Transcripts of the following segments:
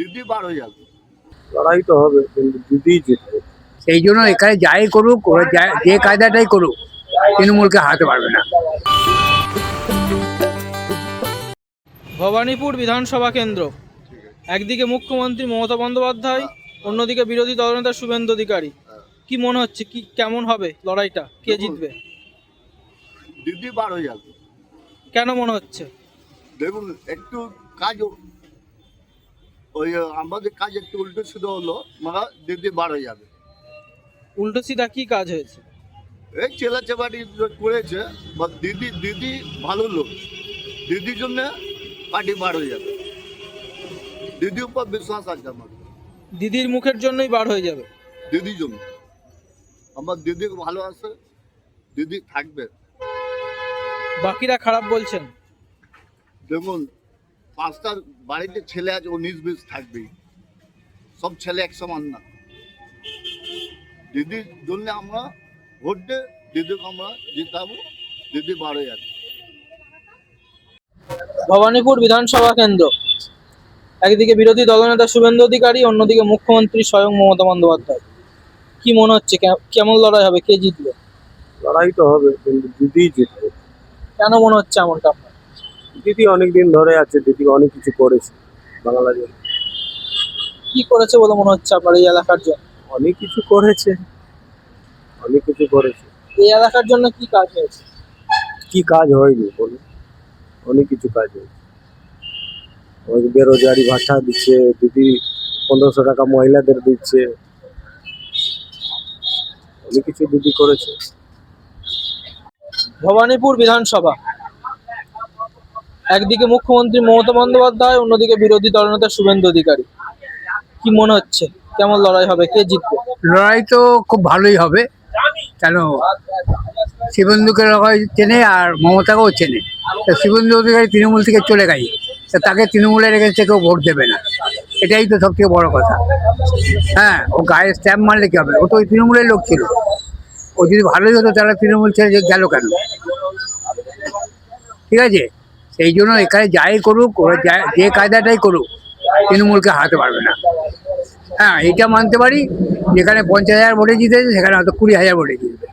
দিদি বার হয়ে যাবে। লড়াই তো হবে, কিন্তু দিদি জিতবে। সেই জন্য এখানে যাই করুক, ওরা যে কায়দাটাই করুক, তৃণমূলকে হারাতে পারবে না। ভবানীপুর বিধানসভা কেন্দ্র, একদিকে মুখ্যমন্ত্রী মমতা বন্দ্যোপাধ্যায়, অন্যদিকে বিরোধী দলনেতা শুভেন্দু অধিকারী। কি মনে হচ্ছে, কি কেমন হবে লড়াইটা, কে জিতবে? দিদি বার হয়ে যাবে। কেন মনে হচ্ছে? দেখুন, একটু কাজ ওই আমাদের কাজ একটু উল্টো সিধা হলো, মানে দিদি বার হয়ে যাবে। উল্টো সিধা কি কাজ হয়েছে? এই চেলাচাবাড়ি করেছে, বা দিদি দিদি ভালো লোক, দিদির জন্য পার্টি বার হয়ে যাবে। দিদির উপর বিশ্বাস আছে আমার। দিদির মুখের জন্যই বার হয়ে যাবে? দিদির জন্য আমার দিদি ভালো আছে, দিদি থাকবে। বাকিরা খারাপ বলছেন? দেখুন, 5টার বাড়িতে ছেলে আছে, ও 19-20 থাকবেই। সব ছেলে এক সমান না। দিদির জন্য আমরা ভোট দিয়ে দিদিকে আমরা জিতাবো। দিদি বার হয়ে যাবে। ভবানীপুর বিধানসভা কেন্দ্র, একদিকে বিরোধী দলনেতা শুভেন্দু অধিকারী, অন্যদিকে মুখ্যমন্ত্রী স্বয়ং মমতা বন্দ্যোপাধ্যায়। কি মনে হচ্ছে, কেমন লড়াই হবে, কে জিতবে? লড়াই তো হবে, কিন্তু দিদি জিতবে। কেন মনে হচ্ছে এমনটা আপনার? দিদি অনেকদিন ধরে আছে, দিদি অনেক কিছু করেছে বাংলার জন্য। কি করেছে বলে মনে হচ্ছে আপনার এই এলাকার জন্য? অনেক কিছু করেছে, অনেক কিছু করেছে। এই এলাকার জন্য কি কাজ হয়েছে? কি কাজ হয়নি বলুন? অনেক কিছু কাজ হয়েছে। ওই বেরোজগারি ভাতা দিচ্ছে দিদি, 1500 টাকা মহিলাদের দিচ্ছে, অনেক কিছু দিদি করেছে। ভবানীপুর বিধানসভা, একদিকে মুখ্যমন্ত্রী মমতা বন্দ্যোপাধ্যায়, অন্যদিকে বিরোধী দলনেতা শুভেন্দু অধিকারী। কি মনে হচ্ছে, কেমন লড়াই হবে, কে জিতবে? লড়াই তো খুব ভালোই হবে। কেন, শুভেন্দুকে সবাই চেনে আর মমতাকেও চেনে। তা শুভেন্দু অধিকারী তৃণমূল থেকে চলে গেছে, তা তাকে তৃণমূলে রেখেছে, কেউ ভোট দেবে না। এটাই তো সবথেকে বড় কথা। হ্যাঁ, ও গায়ে স্ট্যাম্প মারলে কি হবে? ও তো ওই তৃণমূলের লোক ছিল। ও যদি ভালোই হতো তাহলে তৃণমূল ছেড়ে গেল কেন? ঠিক আছে, সেই জন্য এখানে যাই করুক, ওরা যে কায়দাটাই করুক, তৃণমূলকে হারাতে পারবে না। হ্যাঁ, এইটা মানতে পারি। যেখানে 50,000 ভোটে জিতেছে, সেখানে হয়তো 20,000 ভোটে জিতবে।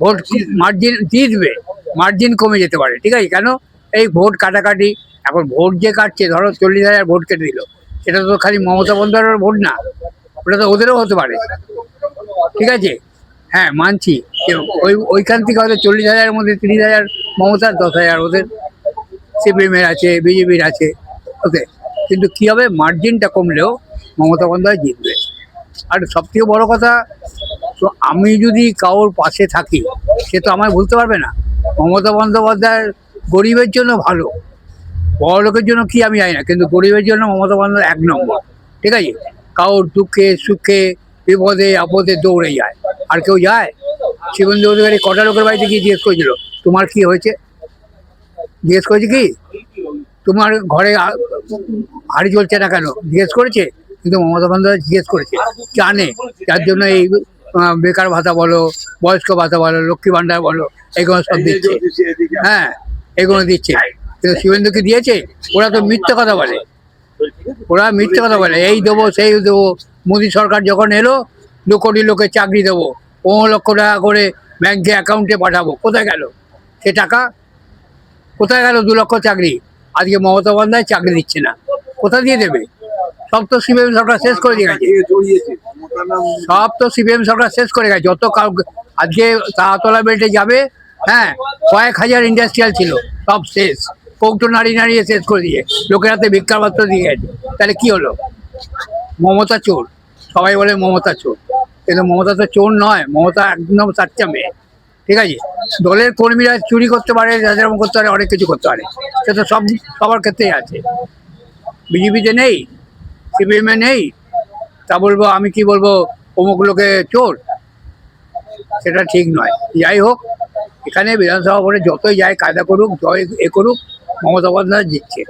ভোট মার্জিন জিতবে, মার্জিন কমে যেতে পারে। ঠিক আছে, কেন এই ভোট কাটাকাটি? এখন ভোট যে কাটছে, ধরো 40,000 ভোট কেটে দিল, সেটা তো খালি মমতা বন্দ্যোপাধ্যায়ের ভোট না, ওটা তো ওদেরও হতে পারে। ঠিক আছে, হ্যাঁ মানছি যে ওইখান থেকে হয়তো 40,000-এর মধ্যে 30,000 মমতার, 10,000 ওদের, সিপিএমের আছে, বিজেপির আছে, ওকে। কিন্তু কী হবে, মার্জিনটা কমলেও মমতা বন্দ্যোপাধ্যায় জিতবে। আর সবথেকে বড় কথা, তো আমি যদি কারোর পাশে থাকি, সে তো আমায় ভুলতে পারবে না। মমতা বন্দ্যোপাধ্যায় গরিবের জন্য ভালো, বড় লোকের জন্য কি আমি জানি না, কিন্তু গরিবের জন্য মমতা বন্দ্যোপাধ্যায় 1 নম্বর। ঠিক আছে, কারোর দুঃখে সুখে বিপদে আপদে দৌড়ে যায়। আর কেউ যায়? শুভেন্দু অধিকারী কটা লোকের বাড়িতে গিয়ে জিজ্ঞেস করেছিল তোমার কি হয়েছে? জিজ্ঞেস করেছে কি? তোমার ঘরে হাঁড়ি চলছে না কেন জিজ্ঞেস করেছে? কিন্তু মমতা বন্দ্যোপাধ্যায় জিজ্ঞেস করেছে, জানে, যার জন্য এই বেকার ভাতা বলো, বয়স্ক ভাতা বলো, লক্ষ্মী ভাণ্ডার বলো, এগুলো সব দিচ্ছে। হ্যাঁ, এগুলো দিচ্ছে। কিন্তু শুভেন্দুকে দিয়েছে? ওরা তো মিথ্যে কথা বলে, ওরা মিথ্যে কথা বলে, এই দেবো সেই দেবো। মোদী সরকার যখন এলো, 2 কোটি লোকের চাকরি দেবো, 15 লক্ষ টাকা করে ব্যাংকে অ্যাকাউন্টে পাঠাবো। কোথায় গেল সে টাকা? কোথায় গেল 2 লক্ষ চাকরি? আজকে মমতা বন্দ্যোপাধ্যায় চাকরি দিচ্ছে না, কোথা দিয়ে দেবে? সব তো সিপিএম সরকার শেষ করে দিয়ে গেছে। সব তো সিপিএম সরকার শেষ করে গেছে। যত আজকে তারাতলা বেল্টে যাবে, হ্যাঁ, কয়েক হাজার ইন্ডাস্ট্রিয়াল ছিল, সব শেষ। কৌটো নাড়িয়ে শেষ করে দিয়ে লোকের হাতে ভিক্ষার পাত্র দিয়ে গেছে। তাহলে কি হলো? মমতা চোর, সবাই বলে মমতা চোর, কিন্তু মমতা তো চোর নয়, মমতা একদম সাচ্চা মেয়ে। ঠিক আছে, দলের কর্মীরা চুরি করতে পারে, রাজারাম করতে পারে, অনেক কিছু করতে পারে, সেটা সবার ক্ষেত্রেই আছে। বিজেপিতে নেই, সিপিএমে নেই, তা বলবো আমি কি বলবো অমুক লোকে চোর? সেটা ঠিক নয়। যাই হোক, এখানে বিধানসভা ভোটে যতই যায় কায়দা করুক, জয় করুক, মমতা বন্দ্যোপাধ্যায় জিতছে।